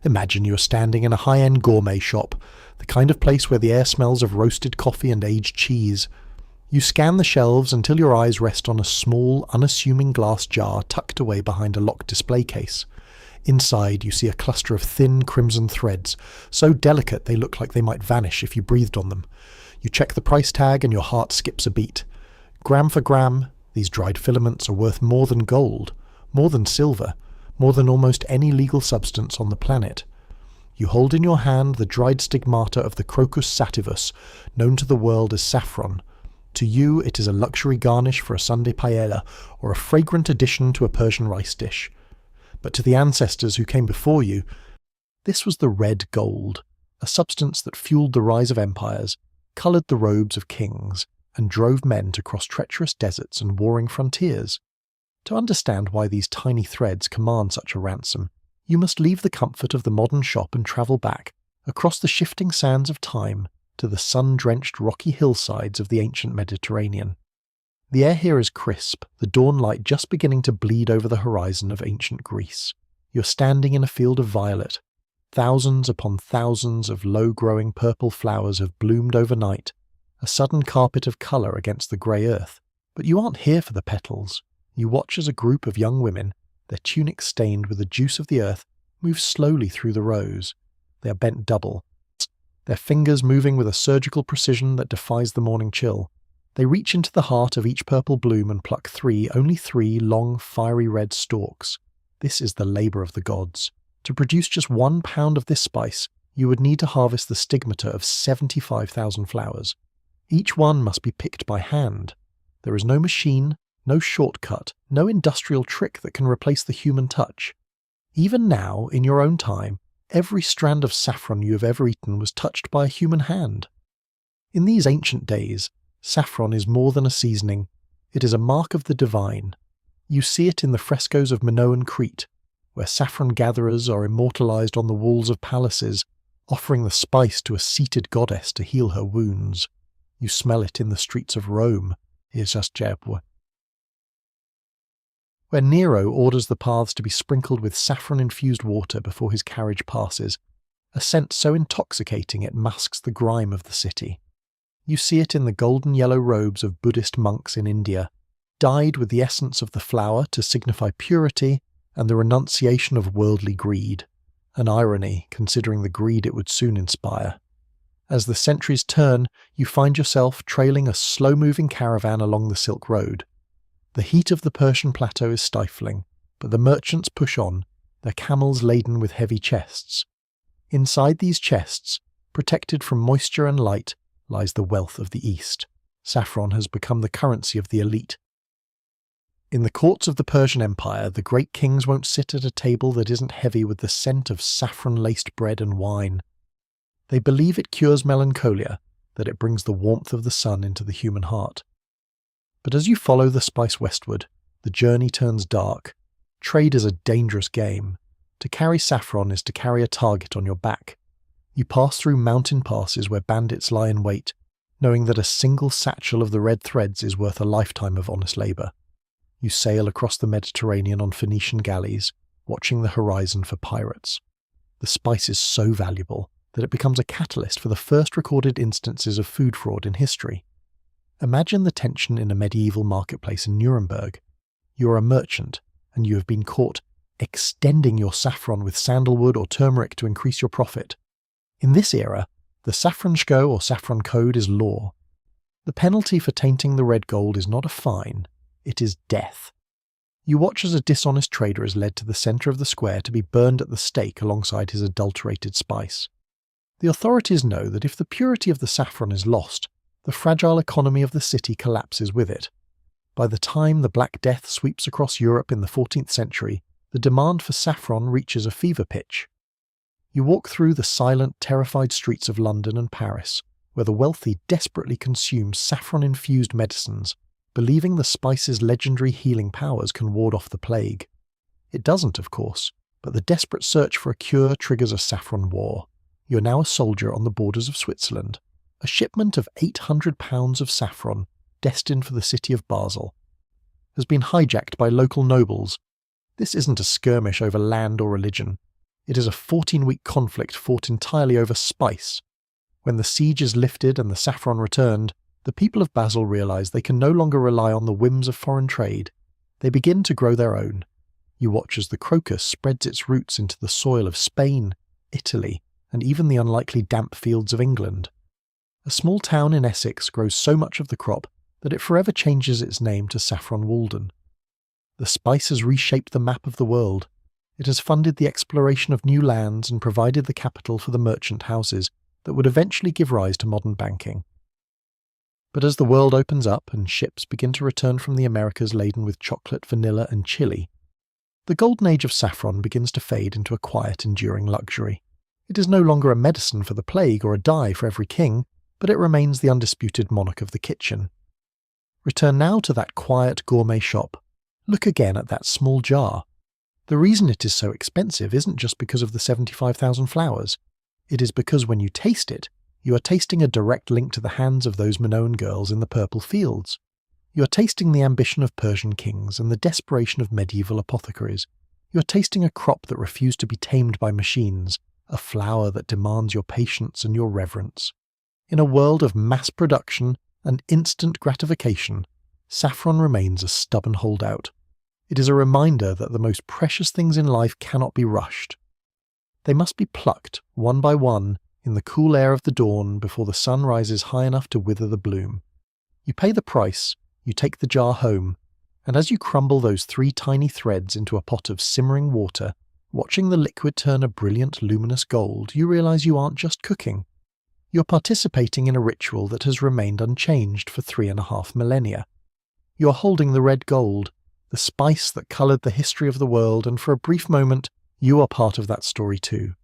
Imagine you are standing in a high-end gourmet shop, the kind of place where the air smells of roasted coffee and aged cheese. You scan the shelves until your eyes rest on a small, unassuming glass jar tucked away behind a locked display case. Inside, you see a cluster of thin crimson threads, so delicate they look like they might vanish if you breathed on them. You check the price tag and your heart skips a beat. Gram for gram, these dried filaments are worth more than gold, more than silver, more than almost any legal substance on the planet. You hold in your hand the dried stigmata of the Crocus sativus, known to the world as saffron. To you, it is a luxury garnish for a Sunday paella, or a fragrant addition to a Persian rice dish. But to the ancestors who came before you, this was the red gold, a substance that fueled the rise of empires, coloured the robes of kings, and drove men to cross treacherous deserts and warring frontiers. To understand why these tiny threads command such a ransom, you must leave the comfort of the modern shop and travel back, across the shifting sands of time, to the sun-drenched rocky hillsides of the ancient Mediterranean. The air here is crisp, the dawn light just beginning to bleed over the horizon of ancient Greece. You're standing in a field of violet. Thousands upon thousands of low-growing purple flowers have bloomed overnight, a sudden carpet of colour against the grey earth. But you aren't here for the petals. You watch as a group of young women, their tunics stained with the juice of the earth, move slowly through the rows. They are bent double, their fingers moving with a surgical precision that defies the morning chill. They reach into the heart of each purple bloom and pluck only three long, fiery red stalks. This is the labour of the gods. To produce just 1 pound of this spice, you would need to harvest the stigmata of 75,000 flowers. Each one must be picked by hand. There is no machine, no shortcut, no industrial trick that can replace the human touch. Even now, in your own time, every strand of saffron you have ever eaten was touched by a human hand. In these ancient days, saffron is more than a seasoning. It is a mark of the divine. You see it in the frescoes of Minoan Crete, where saffron gatherers are immortalized on the walls of palaces, offering the spice to a seated goddess to heal her wounds. You smell it in the streets of Rome, where Nero orders the paths to be sprinkled with saffron-infused water before his carriage passes, a scent so intoxicating it masks the grime of the city. You see it in the golden yellow robes of Buddhist monks in India, dyed with the essence of the flower to signify purity and the renunciation of worldly greed, an irony considering the greed it would soon inspire. As the centuries turn, you find yourself trailing a slow-moving caravan along the Silk Road. The heat of the Persian plateau is stifling, but the merchants push on, their camels laden with heavy chests. Inside these chests, protected from moisture and light, lies the wealth of the East. Saffron has become the currency of the elite. In the courts of the Persian Empire, the great kings won't sit at a table that isn't heavy with the scent of saffron-laced bread and wine. They believe it cures melancholia, that it brings the warmth of the sun into the human heart. But as you follow the spice westward, the journey turns dark. Trade is a dangerous game. To carry saffron is to carry a target on your back. You pass through mountain passes where bandits lie in wait, knowing that a single satchel of the red threads is worth a lifetime of honest labour. You sail across the Mediterranean on Phoenician galleys, watching the horizon for pirates. The spice is so valuable that it becomes a catalyst for the first recorded instances of food fraud in history. Imagine the tension in a medieval marketplace in Nuremberg. You are a merchant, and you have been caught extending your saffron with sandalwood or turmeric to increase your profit. In this era, the Saffronschko or saffron code is law. The penalty for tainting the red gold is not a fine, it is death. You watch as a dishonest trader is led to the centre of the square to be burned at the stake alongside his adulterated spice. The authorities know that if the purity of the saffron is lost, the fragile economy of the city collapses with it. By the time the Black Death sweeps across Europe in the 14th century, the demand for saffron reaches a fever pitch. You walk through the silent, terrified streets of London and Paris, where the wealthy desperately consume saffron-infused medicines, believing the spice's legendary healing powers can ward off the plague. It doesn't, of course, but the desperate search for a cure triggers a saffron war. You're now a soldier on the borders of Switzerland. A shipment of 800 pounds of saffron, destined for the city of Basel, has been hijacked by local nobles. This isn't a skirmish over land or religion. It is a 14-week conflict fought entirely over spice. When the siege is lifted and the saffron returned, the people of Basel realize they can no longer rely on the whims of foreign trade. They begin to grow their own. You watch as the crocus spreads its roots into the soil of Spain, Italy, and even the unlikely damp fields of England. A small town in Essex grows so much of the crop that it forever changes its name to Saffron Walden. The spice has reshaped the map of the world. It has funded the exploration of new lands and provided the capital for the merchant houses that would eventually give rise to modern banking. But as the world opens up and ships begin to return from the Americas laden with chocolate, vanilla, and chili, the golden age of saffron begins to fade into a quiet, enduring luxury. It is no longer a medicine for the plague or a dye for every king, but it remains the undisputed monarch of the kitchen. Return now to that quiet gourmet shop. Look again at that small jar. The reason it is so expensive isn't just because of the 75,000 flowers. It is because when you taste it, you are tasting a direct link to the hands of those Minoan girls in the purple fields. You are tasting the ambition of Persian kings and the desperation of medieval apothecaries. You are tasting a crop that refused to be tamed by machines, a flower that demands your patience and your reverence. In a world of mass production and instant gratification, saffron remains a stubborn holdout. It is a reminder that the most precious things in life cannot be rushed. They must be plucked, one by one, in the cool air of the dawn before the sun rises high enough to wither the bloom. You pay the price, you take the jar home, and as you crumble those 3 tiny threads into a pot of simmering water, watching the liquid turn a brilliant, luminous gold, you realize you aren't just cooking. You're participating in a ritual that has remained unchanged for 3.5 millennia. You're holding the red gold, the spice that coloured the history of the world, and for a brief moment, you are part of that story too.